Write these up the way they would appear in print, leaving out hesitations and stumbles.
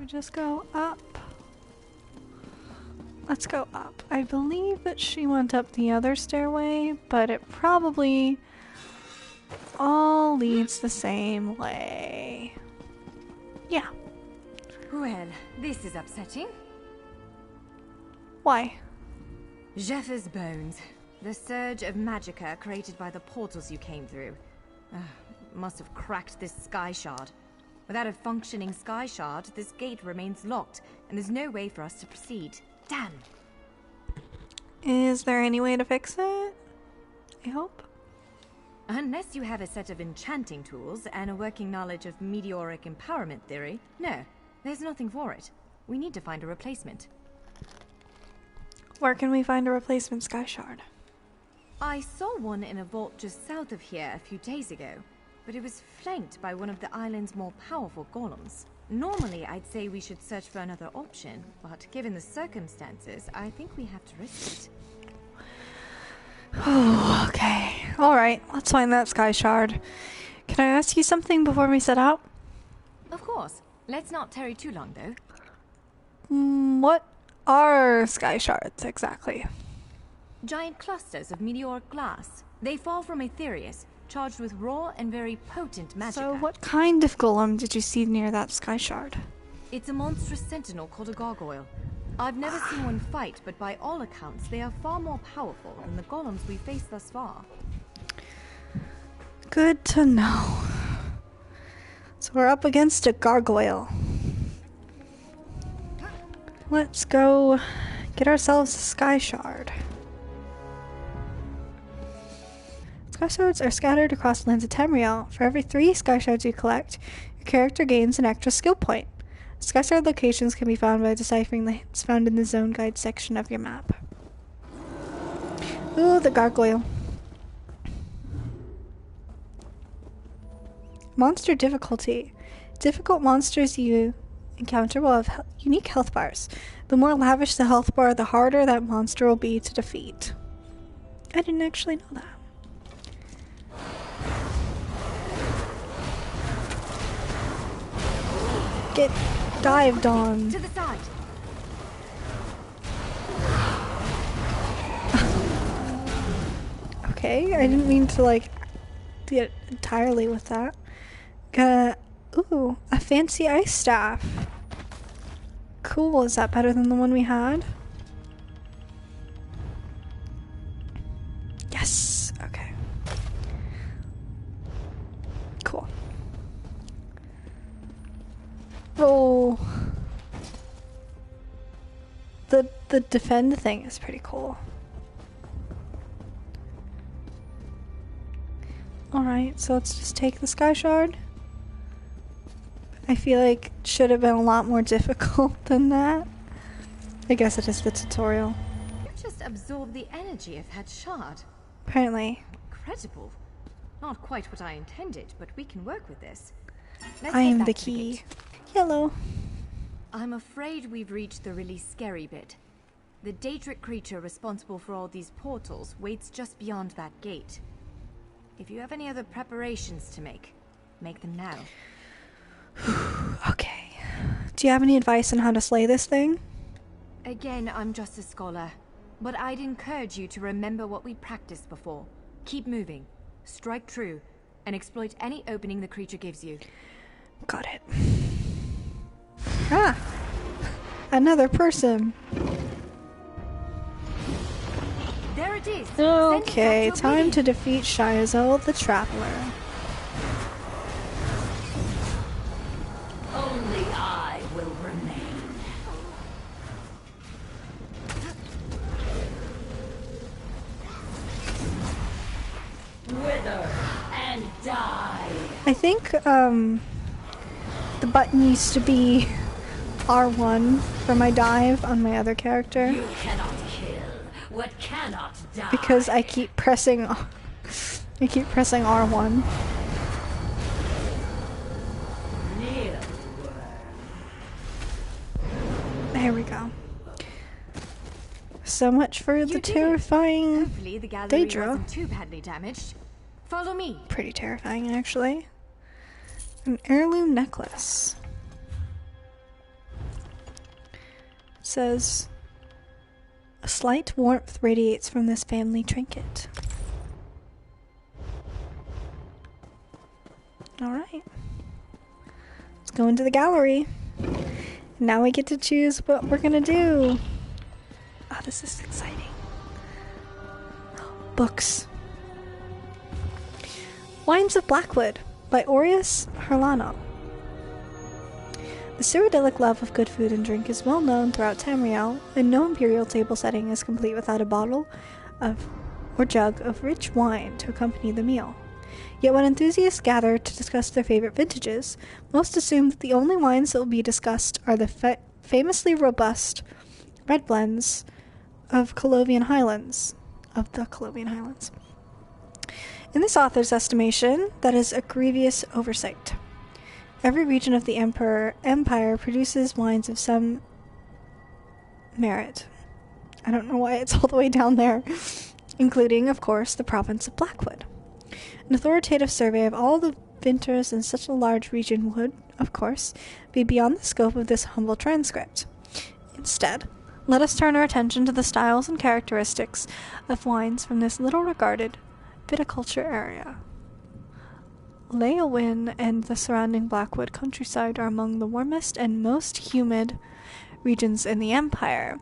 just go up? Let's go up. I believe that she went up the other stairway, but it probably all leads the same way. Yeah. Well, this is upsetting. Why? Jeffer's bones. The surge of magicka created by the portals you came through. Must have cracked this sky shard. Without a functioning sky shard, this gate remains locked, and there's no way for us to proceed. Damn. Is there any way to fix it? I hope. Unless you have a set of enchanting tools and a working knowledge of meteoric empowerment theory, no, there's nothing for it. We need to find a replacement. Where can we find a replacement sky shard? I saw one in a vault just south of here a few days ago, but it was flanked by one of the island's more powerful golems. Normally, I'd say we should search for another option, but given the circumstances, I think we have to risk it. Oh, okay. Alright, let's find that sky shard. Can I ask you something before we set out? Of course. Let's not tarry too long, though. What are sky shards, exactly? Giant clusters of meteoric glass. They fall from Aetherius, charged with raw and very potent magicka. So what kind of golem did you see near that sky shard? It's a monstrous sentinel called a gargoyle. I've never seen one fight, but by all accounts, they are far more powerful than the golems we've faced thus far. Good to know. So we're up against a gargoyle. Let's go get ourselves a sky shard. Sky shards are scattered across the lands of Tamriel. For every 3 sky shards you collect, your character gains an extra skill point. Sky shard locations can be found by deciphering the hints found in the zone guide section of your map. Ooh, the gargoyle. Monster difficulty. Difficult monsters you encounter will have unique health bars. The more lavish the health bar, the harder that monster will be to defeat. I didn't actually know that. Get dived on. To the side. Okay, I didn't mean to like get entirely with that. Ooh, a fancy ice staff. Cool, is that better than the one we had? Yes, okay. Cool. Oh. The defend thing is pretty cool. Alright, so let's just take the sky shard. I feel like it should have been a lot more difficult than that. I guess it is the tutorial. You just absorbed the energy of that shard. Apparently. Incredible. Not quite what I intended, but we can work with this. I am the key. Yellow. I'm afraid we've reached the really scary bit. The Daedric creature responsible for all these portals waits just beyond that gate. If you have any other preparations to make them now. Okay. Do you have any advice on how to slay this thing? Again, I'm just a scholar. But I'd encourage you to remember what we practiced before. Keep moving, strike true, and exploit any opening the creature gives you. Got it. Ah! Another person. There it is. Okay, time to defeat Shiazel the Traveler. Only I will remain. Wither and die. I think, the button used to be R1 for my dive on my other character. You cannot kill what cannot die. Because I keep pressing R1. There we go. So much for the terrifying Hopefully the gallery Daedra. wasn't too badly damaged. Follow me. Pretty terrifying, actually. An heirloom necklace. says, a slight warmth radiates from this family trinket. Alright. Let's go into the gallery. Now we get to choose what we're gonna do. Oh, this is exciting. Books. Wines of Blackwood by Aureus Harlano. The Cyrodiilic love of good food and drink is well known throughout Tamriel, and no imperial table setting is complete without a bottle of or jug of rich wine to accompany the meal. Yet when enthusiasts gather to discuss their favorite vintages, most assume that the only wines that will be discussed are the famously robust red blends of the Colovian Highlands. In this author's estimation, that is a grievous oversight. Every region of the empire produces wines of some merit. I don't know why it's all the way down there. Including, of course, the province of Blackwood. An authoritative survey of all the vintners in such a large region would, of course, be beyond the scope of this humble transcript. Instead, let us turn our attention to the styles and characteristics of wines from this little-regarded viticulture area. Leyawiin and the surrounding Blackwood countryside are among the warmest and most humid regions in the Empire,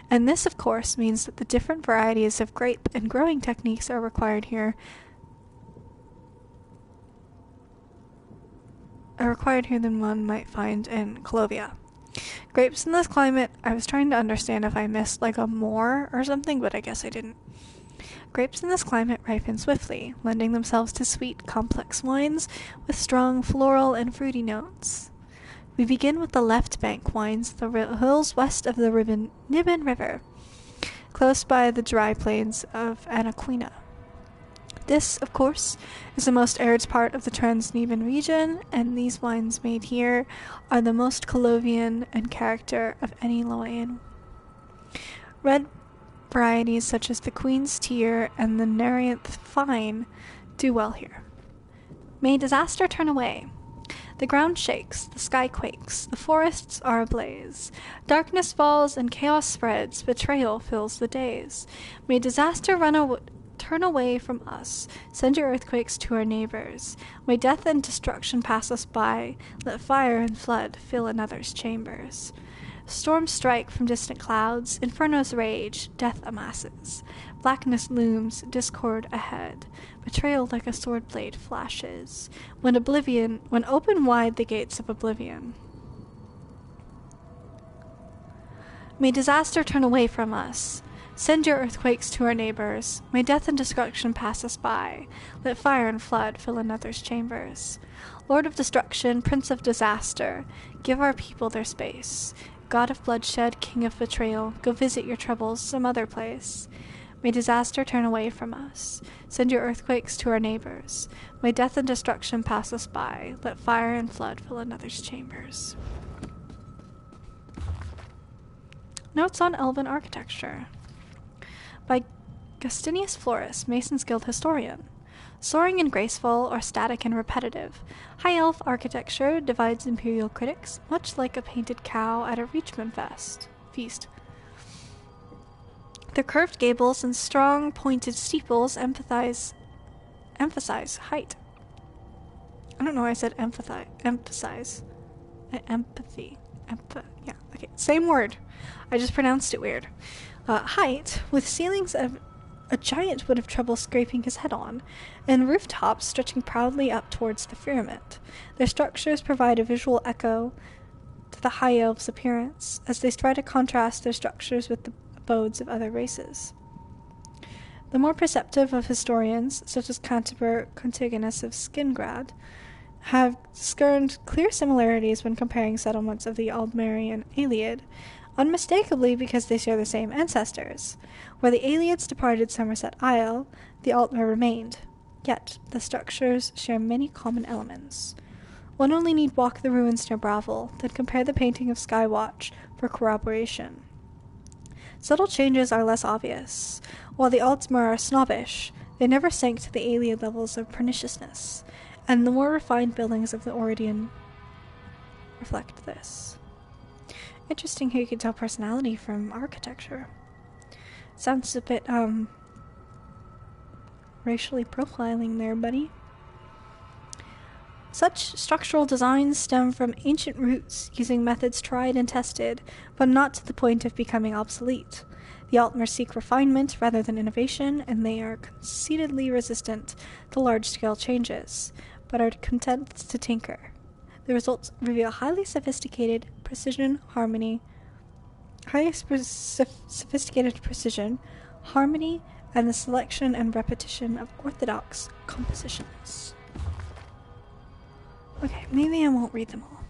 and this, of course, means that the different varieties of grape and growing techniques are required here than one might find in Colovia. Grapes in this climate, I was trying to understand if I missed like a more or something, but I guess I didn't. Grapes in this climate ripen swiftly, lending themselves to sweet, complex wines with strong floral and fruity notes. We begin with the left bank wines, the hills west of the Niben River, close by the dry plains of Anaquina. This, of course, is the most arid part of the Trans-Niben region, and these wines made here are the most Colovian in character of any Loean. Red varieties such as the Queen's Tear and the Narianth Fine do well here. May disaster turn away. The ground shakes, the sky quakes, the forests are ablaze. Darkness falls and chaos spreads, betrayal fills the days. May disaster turn away from us, send your earthquakes to our neighbors. May death and destruction pass us by, let fire and flood fill another's chambers. Storms strike from distant clouds, infernos rage, death amasses. Blackness looms, discord ahead. Betrayal like a sword blade flashes. When open wide the gates of oblivion. May disaster turn away from us. Send your earthquakes to our neighbors. May death and destruction pass us by. Let fire and flood fill another's chambers. Lord of destruction, Prince of disaster, give our people their space. God of bloodshed, King of betrayal, go visit your troubles some other place. May disaster turn away from us. Send your earthquakes to our neighbors. May death and destruction pass us by. Let fire and flood fill another's chambers. Notes on Elven Architecture by Gustinius Florus, Mason's Guild historian. Soaring and graceful, or static and repetitive, High Elf architecture divides imperial critics, much like a painted cow at a Reachman feast. Their curved gables and strong, pointed steeples emphasize height. I don't know why I said emphasize. Yeah, okay, same word. I just pronounced it weird. Height, with ceilings of a giant would have trouble scraping his head on, and rooftops stretching proudly up towards the firmament. Their structures provide a visual echo to the High Elves' appearance, as they try to contrast their structures with the abodes of other races. The more perceptive of historians, such as Canterbury Contigonus of Skingrad, have discerned clear similarities when comparing settlements of the Aldmeri and Aeliad, unmistakably because they share the same ancestors. Where the Aeliads departed Somerset Isle, the Altmer remained, yet the structures share many common elements. One only need walk the ruins near Bravel, then compare the painting of Skywatch for corroboration. Subtle changes are less obvious. While the Altmer are snobbish, they never sank to the Aeliad levels of perniciousness, and the more refined buildings of the Oridian reflect this. Interesting how you can tell personality from architecture. Sounds a bit, racially profiling there, buddy. Such structural designs stem from ancient roots, using methods tried and tested, but not to the point of becoming obsolete. The Altmers seek refinement rather than innovation, and they are conceitedly resistant to large-scale changes, but are content to tinker. The results reveal highly sophisticated precision, harmony, and the selection and repetition of orthodox compositions. Okay, maybe I won't read them all.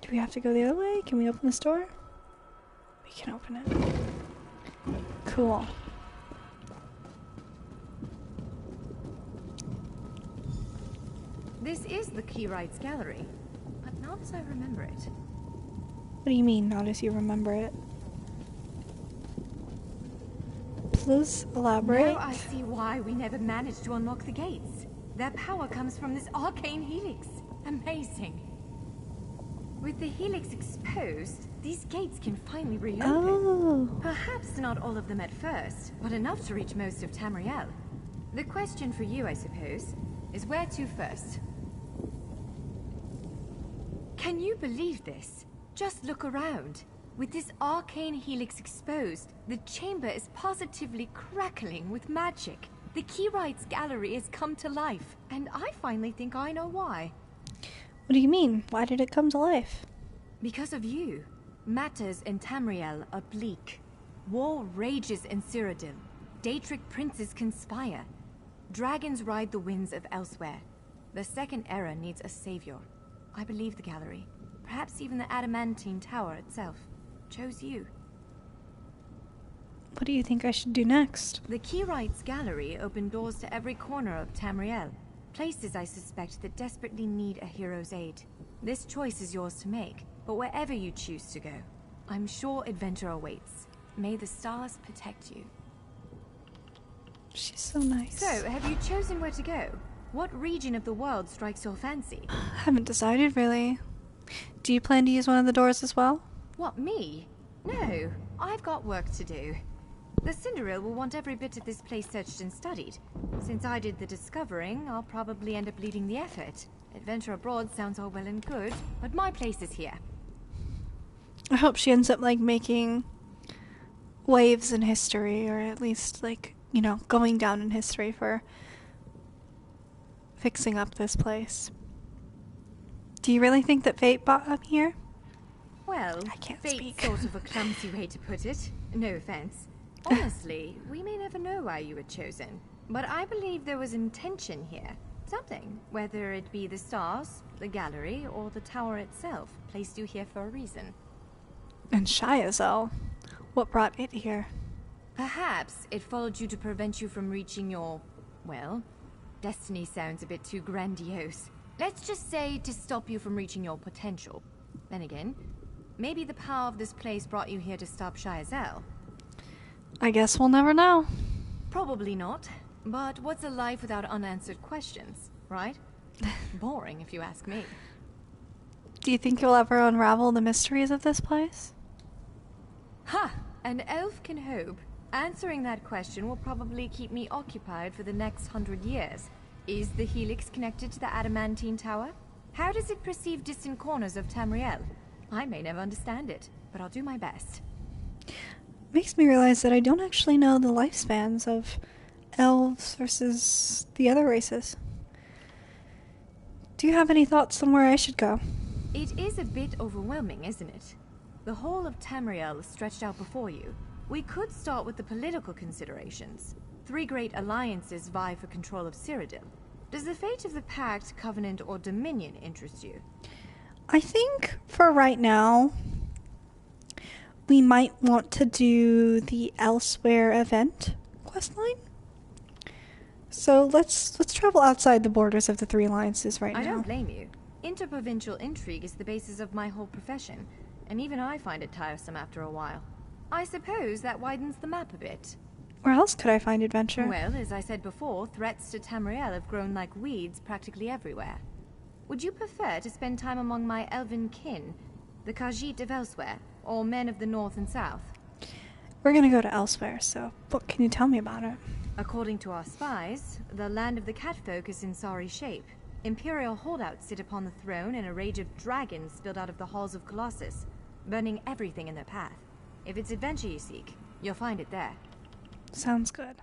Do we have to go the other way? Can we open this door? We can open it. Cool. This is the Keywright's gallery, but not as I remember it. What do you mean, not as you remember it? Please elaborate. Now I see why we never managed to unlock the gates. Their power comes from this arcane helix. Amazing. With the helix exposed, these gates can finally reopen. Oh. Perhaps not all of them at first, but enough to reach most of Tamriel. The question for you, I suppose, is where to first? Can you believe this? Just look around. With this arcane helix exposed, the chamber is positively crackling with magic. The Keywright's gallery has come to life, and I finally think I know why. What do you mean? Why did it come to life? Because of you. Matters in Tamriel are bleak. War rages in Cyrodiil. Daedric princes conspire. Dragons ride the winds of elsewhere. The Second Era needs a savior. I believe the gallery, perhaps even the Adamantine Tower itself, chose you. What do you think I should do next? The Keywright's gallery opened doors to every corner of Tamriel. Places I suspect that desperately need a hero's aid. This choice is yours to make, but wherever you choose to go, I'm sure adventure awaits. May the stars protect you. She's so nice. So, have you chosen where to go? What region of the world strikes your fancy? Haven't decided, really. Do you plan to use one of the doors as well? What, me? No, I've got work to do. The Cinderil will want every bit of this place searched and studied. Since I did the discovering, I'll probably end up leading the effort. Adventure abroad sounds all well and good, but my place is here. I hope she ends up, like, making waves in history, or at least, like, you know, going down in history for fixing up this place. Do you really think that fate brought up here? Well, I can't fate's speak. sort of a clumsy way to put it. No offense. Honestly, we may never know why you were chosen. But I believe there was intention here. Something, whether it be the stars, the gallery, or the tower itself, placed you here for a reason. And Shiazel, what brought it here? Perhaps it followed you to prevent you from reaching your, well, destiny sounds a bit too grandiose. Let's just say to stop you from reaching your potential. Then again, maybe the power of this place brought you here to stop Shiazel. I guess we'll never know. Probably not. But what's a life without unanswered questions, right? Boring, if you ask me. Do you think you'll ever unravel the mysteries of this place? Ha! An elf can hope. Answering that question will probably keep me occupied for the next 100 years. Is the helix connected to the Adamantine Tower? How does it perceive distant corners of Tamriel? I may never understand it, but I'll do my best. Makes me realize that I don't actually know the lifespans of elves versus the other races. Do you have any thoughts on where I should go? It is a bit overwhelming, isn't it? The whole of Tamriel is stretched out before you. We could start with the political considerations. 3 great alliances vie for control of Cyrodiil. Does the fate of the Pact, Covenant, or Dominion interest you? I think for right now, we might want to do the Elsewhere event questline. So let's travel outside the borders of the 3 alliances right now. I don't blame you. Interprovincial intrigue is the basis of my whole profession, and even I find it tiresome after a while. I suppose that widens the map a bit. Where else could I find adventure? Well, as I said before, threats to Tamriel have grown like weeds practically everywhere. Would you prefer to spend time among my elven kin, the Khajiit of elsewhere, or men of the north and south? We're gonna go to elsewhere, so what can you tell me about it? According to our spies, the land of the catfolk is in sorry shape. Imperial holdouts sit upon the throne, and a rage of dragons spilled out of the halls of Colossus, burning everything in their path. If it's adventure you seek, you'll find it there. Sounds good.